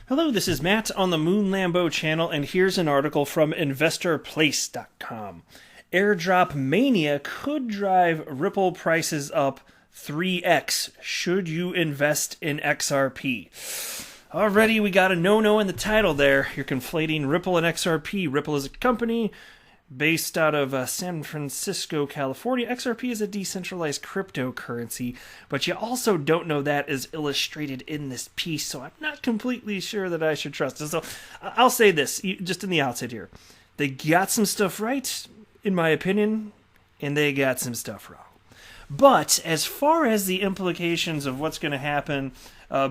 Hello, this is Matt on the Moon Lambo channel, and here's an article from InvestorPlace.com. Airdrop mania could drive Ripple prices up 3x. Should you invest in XRP? Already we got a no-no in the title there. You're conflating Ripple and XRP. Ripple is a company based out of San Francisco, California. XRP is a decentralized cryptocurrency, but you also don't know that is illustrated in this piece, so I'm not completely sure that I should trust it. So I'll say this, just in the outset here. They got some stuff right, in my opinion, and they got some stuff wrong. But as far as the implications of what's going to happen,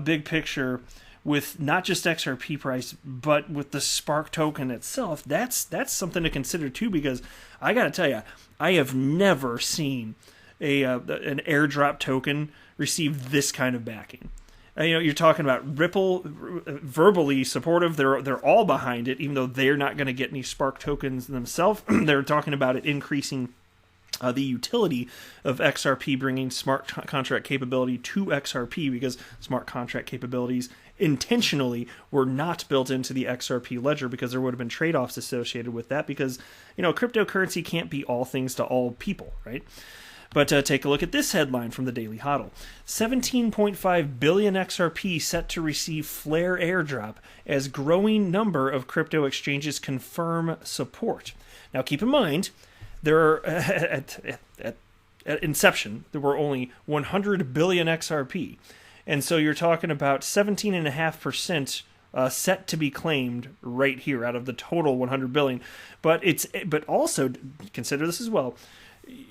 big picture, with not just XRP price, but with the Spark token itself, that's something to consider too, because I got to tell you, I have never seen an airdrop token receive this kind of backing. You're talking about Ripple, verbally supportive. They're all behind it, even though they're not going to get any Spark tokens themselves. They're talking about it increasing the utility of XRP, bringing smart contract capability to XRP, because smart contract capabilities intentionally were not built into the XRP ledger, because there would have been trade-offs associated with that, because cryptocurrency can't be all things to all people, right? But take a look at this headline from the Daily Hodl. 17.5 billion XRP set to receive Flare airdrop as growing number of crypto exchanges confirm support. Now keep in mind, there are, at inception, there were only 100 billion XRP. And so you're talking about 17.5% set to be claimed right here out of the total 100 billion. But also consider this as well.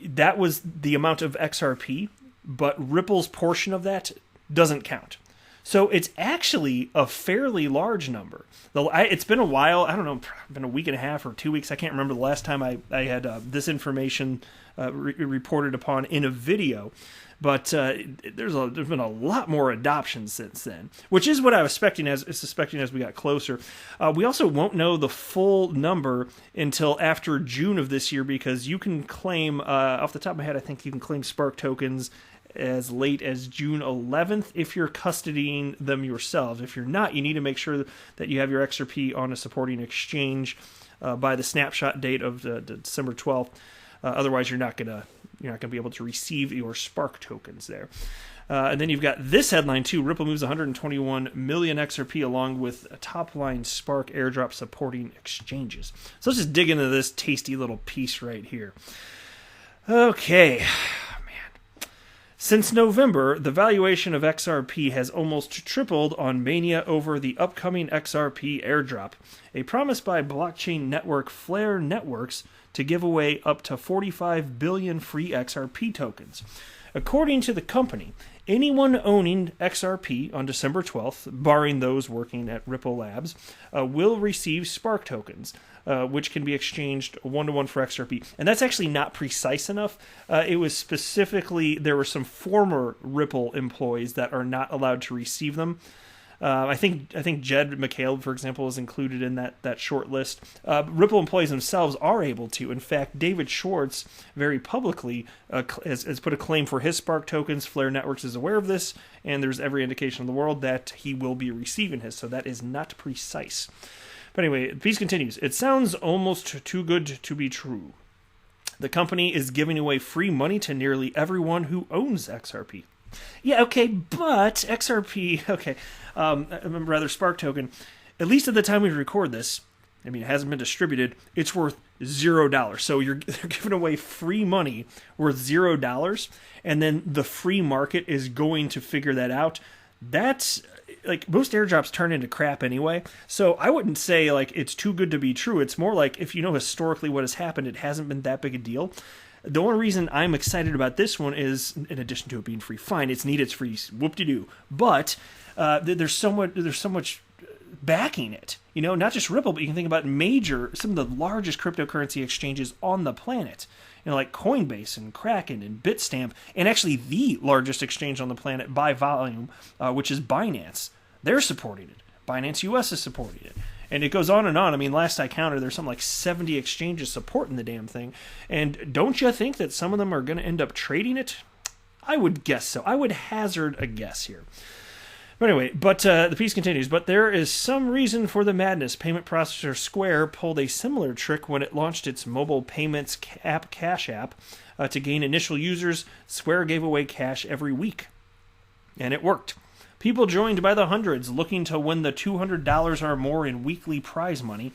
That was the amount of XRP, but Ripple's portion of that doesn't count. So it's actually a fairly large number. It's been a while. I don't know, been a week and a half or 2 weeks. I can't remember the last time I had this information reported upon in a video. But there's been a lot more adoption since then, which is what I was suspecting as we got closer. We also won't know the full number until after June of this year, because you can claim, off the top of my head, I think you can claim Spark tokens as late as June 11th if you're custodying them yourselves. If you're not, you need to make sure that you have your XRP on a supporting exchange by the snapshot date of December 12th. Otherwise, you're not gonna be able to receive your Spark tokens there. And then you've got this headline too. Ripple moves 121 million XRP along with a top-line Spark airdrop supporting exchanges. So let's just dig into this tasty little piece right here. Okay. Since November, the valuation of XRP has almost tripled on mania over the upcoming XRP airdrop, a promise by blockchain network Flare Networks to give away up to 45 billion free XRP tokens. According to the company, anyone owning XRP on December 12th, barring those working at Ripple Labs, will receive Spark tokens, which can be exchanged one-to-one for XRP. And that's actually not precise enough. It was specifically, there were some former Ripple employees that are not allowed to receive them. I think Jed McHale, for example, is included in that short list. Ripple employees themselves are able to. In fact, David Schwartz very publicly has put a claim for his Spark tokens. Flare Networks is aware of this, and there's every indication in the world that he will be receiving his. So that is not precise. But anyway, the piece continues. It sounds almost too good to be true. The company is giving away free money to nearly everyone who owns XRP. Yeah, okay, but XRP, okay, rather Spark token, at least at the time we record this, I mean, it hasn't been distributed, it's worth $0. So they're giving away free money worth $0, and then the free market is going to figure that out. That's, like, most airdrops turn into crap anyway, so I wouldn't say, like, it's too good to be true. It's more like, if you know historically what has happened, it hasn't been that big a deal. The only reason I'm excited about this one is, in addition to it being free, fine, it's neat, it's free, whoop-de-doo. But there's so much backing it. Not just Ripple, but you can think about some of the largest cryptocurrency exchanges on the planet. Like Coinbase and Kraken and Bitstamp, and actually the largest exchange on the planet by volume, which is Binance. They're supporting it. Binance US is supporting it. And it goes on and on. I mean, last I counted, there's something like 70 exchanges supporting the damn thing. And don't you think that some of them are going to end up trading it? I would guess so. I would hazard a guess here. But anyway, the piece continues. But there is some reason for the madness. Payment processor Square pulled a similar trick when it launched its mobile payments app, Cash App. To gain initial users, Square gave away cash every week. And it worked. People joined by the hundreds, looking to win the $200 or more in weekly prize money.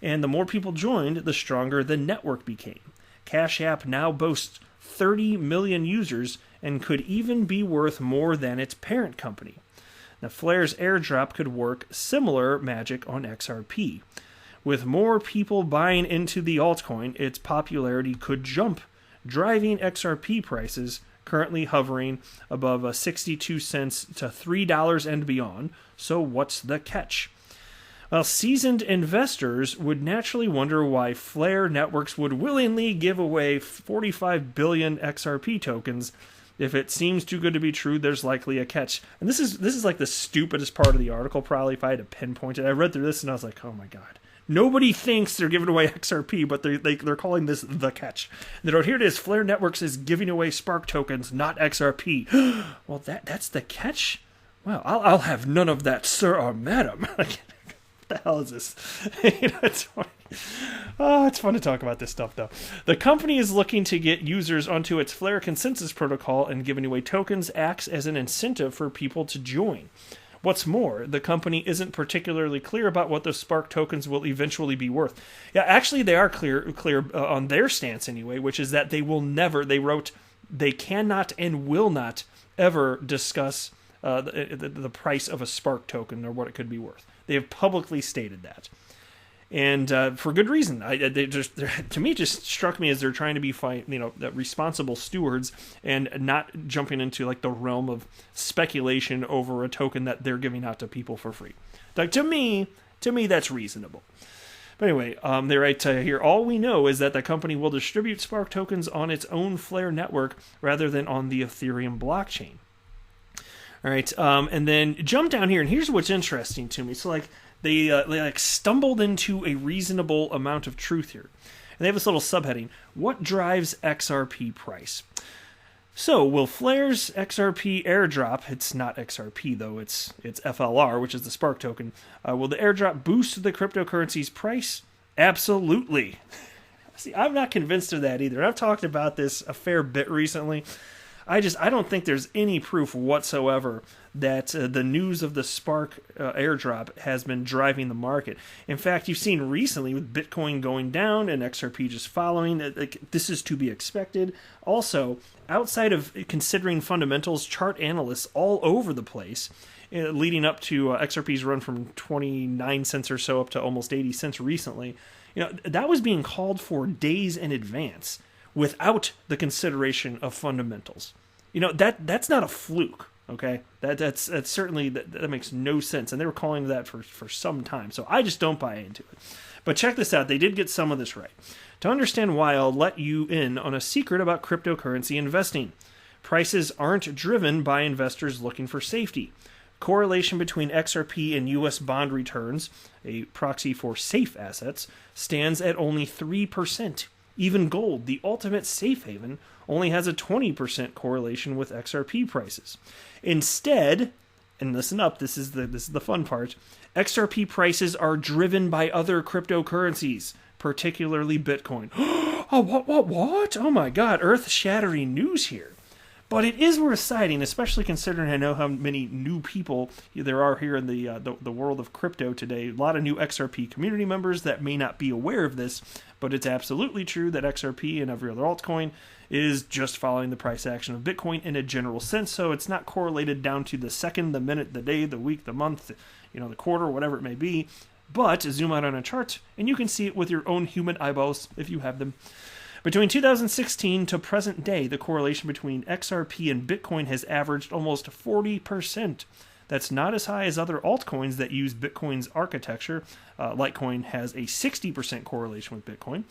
And the more people joined, the stronger the network became. Cash App now boasts 30 million users and could even be worth more than its parent company. Now, Flare's airdrop could work similar magic on XRP. With more people buying into the altcoin, its popularity could jump, driving XRP prices currently hovering above 62 cents to $3 and beyond. So what's the catch? Well, seasoned investors would naturally wonder why Flare Networks would willingly give away 45 billion XRP tokens. If it seems too good to be true, there's likely a catch. And this is like the stupidest part of the article, probably, if I had to pinpoint it. I read through this and I was like, oh my god. Nobody thinks they're giving away XRP, but they're calling this the catch. And they wrote, here it is, Flare Networks is giving away Spark tokens, not XRP. Well, that's the catch? Well, I'll have none of that, sir or madam. What the hell is this? It's funny. Oh, it's fun to talk about this stuff, though. The company is looking to get users onto its Flare consensus protocol, and giving away tokens acts as an incentive for people to join. What's more, the company isn't particularly clear about what the Spark tokens will eventually be worth. Yeah, actually, they are clear on their stance anyway, which is that they will never, they wrote, they cannot and will not ever discuss the price of a Spark token or what it could be worth. They have publicly stated that. And for good reason. To me, it just struck me as they're trying to be responsible stewards and not jumping into like the realm of speculation over a token that they're giving out to people for free. Like to me, that's reasonable. But anyway, they write here, all we know is that the company will distribute Spark tokens on its own Flare network rather than on the Ethereum blockchain. All right, and then jump down here, and here's what's interesting to me. So like, They stumbled into a reasonable amount of truth here. And they have this little subheading, what drives XRP price? So, will Flare's XRP airdrop, it's not XRP though, it's FLR, which is the Spark token, will the airdrop boost the cryptocurrency's price? Absolutely. See, I'm not convinced of that either. I've talked about this a fair bit recently. I don't think there's any proof whatsoever that the news of the Spark airdrop has been driving the market. In fact, you've seen recently with Bitcoin going down and XRP just following, this is to be expected. Also, outside of considering fundamentals, chart analysts all over the place, leading up to XRP's run from 29 cents or so up to almost 80 cents recently, that was being called for days in advance, without the consideration of fundamentals. That's not a fluke, okay? That's certainly, that makes no sense. And they were calling that for some time. So I just don't buy into it. But check this out. They did get some of this right. To understand why, I'll let you in on a secret about cryptocurrency investing. Prices aren't driven by investors looking for safety. Correlation between XRP and U.S. bond returns, a proxy for safe assets, stands at only 3%. Even gold, the ultimate safe haven, only has a 20% correlation with XRP prices. Instead, and listen up, this is the fun part, XRP prices are driven by other cryptocurrencies, particularly Bitcoin. Oh, what? Oh my god, earth-shattering news here. But it is worth citing, especially considering I know how many new people there are here in the world of crypto today. A lot of new XRP community members that may not be aware of this, but it's absolutely true that XRP and every other altcoin is just following the price action of Bitcoin in a general sense. So it's not correlated down to the second, the minute, the day, the week, the month, the quarter, whatever it may be. But zoom out on a chart, and you can see it with your own human eyeballs if you have them. Between 2016 to present day, the correlation between XRP and Bitcoin has averaged almost 40%. That's not as high as other altcoins that use Bitcoin's architecture. Litecoin has a 60% correlation with Bitcoin,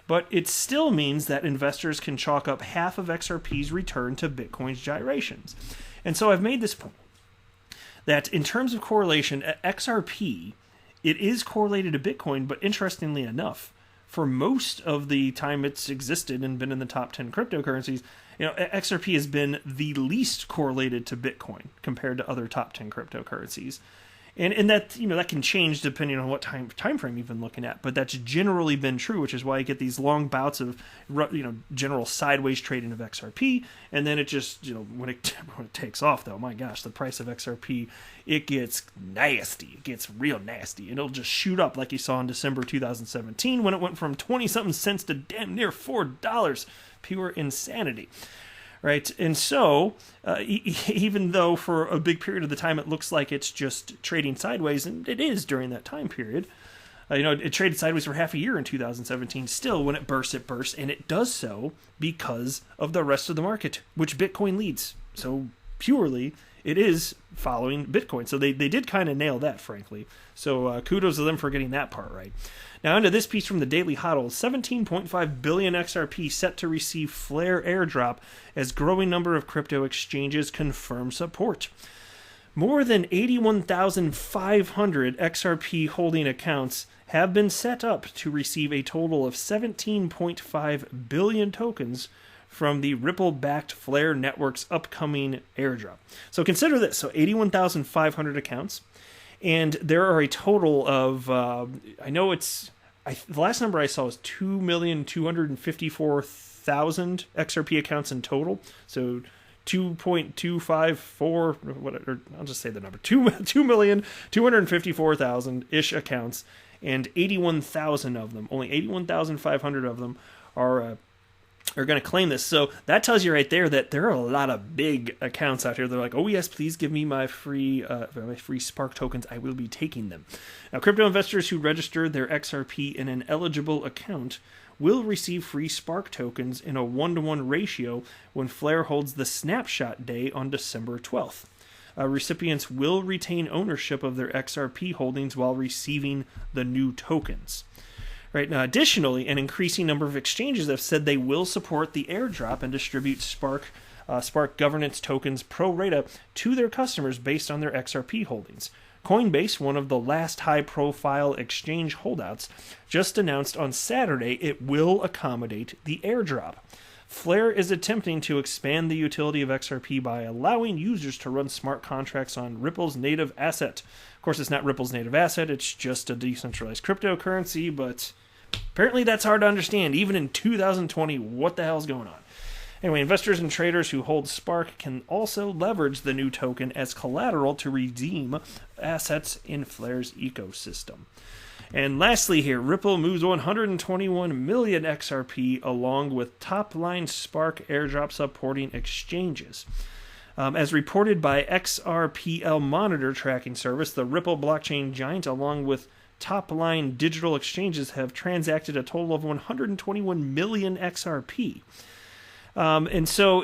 but it still means that investors can chalk up half of XRP's return to Bitcoin's gyrations. And so I've made this point that in terms of correlation, XRP, it is correlated to Bitcoin, but interestingly enough, for most of the time it's existed and been in the top 10 cryptocurrencies, XRP has been the least correlated to Bitcoin compared to other top 10 cryptocurrencies. And that, that can change depending on what time frame you've been looking at, but that's generally been true, which is why you get these long bouts of, general sideways trading of XRP, and then it just, when it takes off, though, my gosh, the price of XRP, it gets nasty. It gets real nasty. It'll just shoot up like you saw in December 2017 when it went from 20-something cents to damn near $4. Pure insanity. Right, and so even though for a big period of the time it looks like it's just trading sideways, and it is during that time period, it traded sideways for half a year in 2017. Still, when it bursts, and it does so because of the rest of the market, which Bitcoin leads. So purely, it is following Bitcoin. So they did kind of nail that, frankly. So kudos to them for getting that part right. Now, into this piece from the Daily Hodl, 17.5 billion XRP set to receive Flare airdrop as growing number of crypto exchanges confirm support. More than 81,500 XRP holding accounts have been set up to receive a total of 17.5 billion tokens from the Ripple-backed Flare network's upcoming airdrop. So consider this, 81,500 accounts, and there are a total of, the last number I saw was 2,254,000 XRP accounts in total. So 2.254, whatever, I'll just say the number, 2,254,000-ish accounts, and 81,000 of them, only 81,500 of them are going to claim this. So that tells you right there that there are a lot of big accounts out here. They're like, oh yes, please give me my free Spark tokens. I will be taking them. Now, crypto investors who register their XRP in an eligible account will receive free Spark tokens in a 1-to-1 ratio when Flare holds the snapshot day on December 12th. Recipients will retain ownership of their XRP holdings while receiving the new tokens. Right now, additionally, an increasing number of exchanges have said they will support the airdrop and distribute Spark governance tokens pro rata to their customers based on their XRP holdings. Coinbase, one of the last high-profile exchange holdouts, just announced on Saturday it will accommodate the airdrop. Flare is attempting to expand the utility of XRP by allowing users to run smart contracts on Ripple's native asset. Of course, it's not Ripple's native asset, it's just a decentralized cryptocurrency, but apparently that's hard to understand, even in 2020, what the hell's going on. Anyway, investors and traders who hold Spark can also leverage the new token as collateral to redeem assets in Flare's ecosystem. And lastly here, Ripple moves 121 million XRP along with top-line Spark airdrop supporting exchanges. As reported by XRPL Monitor tracking service, the Ripple blockchain giant, along with top-line digital exchanges, have transacted a total of 121 million XRP. And so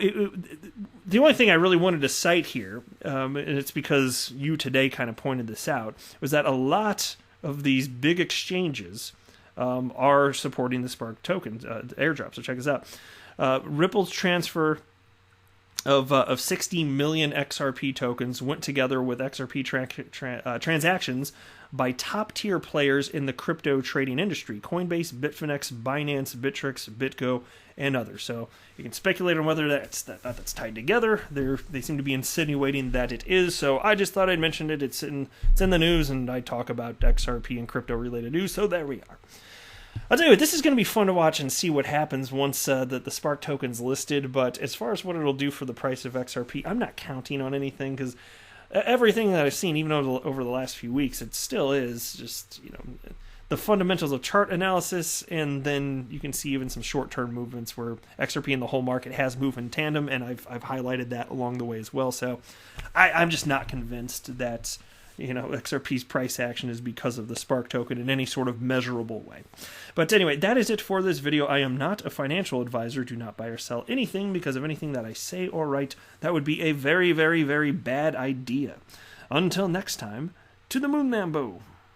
the only thing I really wanted to cite here, and it's because you today kind of pointed this out, was that a lot of these big exchanges are supporting the Spark tokens, airdrop. So check this out. Ripple's transfer of 60 million XRP tokens went together with XRP transactions by top-tier players in the crypto trading industry: Coinbase, Bitfinex, Binance, Bittrex, BitGo, and others. So you can speculate on whether that's tied together. They seem to be insinuating that it is. So I just thought I'd mention it. It's in the news, and I talk about XRP and crypto-related news. So there we are. I'll tell you what, this is going to be fun to watch and see what happens once the Spark token's listed. But as far as what it'll do for the price of XRP, I'm not counting on anything, because everything that I've seen, even over the last few weeks, it still is just, the fundamentals of chart analysis, and then you can see even some short-term movements where XRP and the whole market has moved in tandem, and I've highlighted that along the way as well. So I'm just not convinced that XRP's price action is because of the Spark token in any sort of measurable way. But anyway, that is it for this video. I am not a financial advisor. Do not buy or sell anything because of anything that I say or write. That would be a very, very, very bad idea. Until next time, to the moon, Lambo.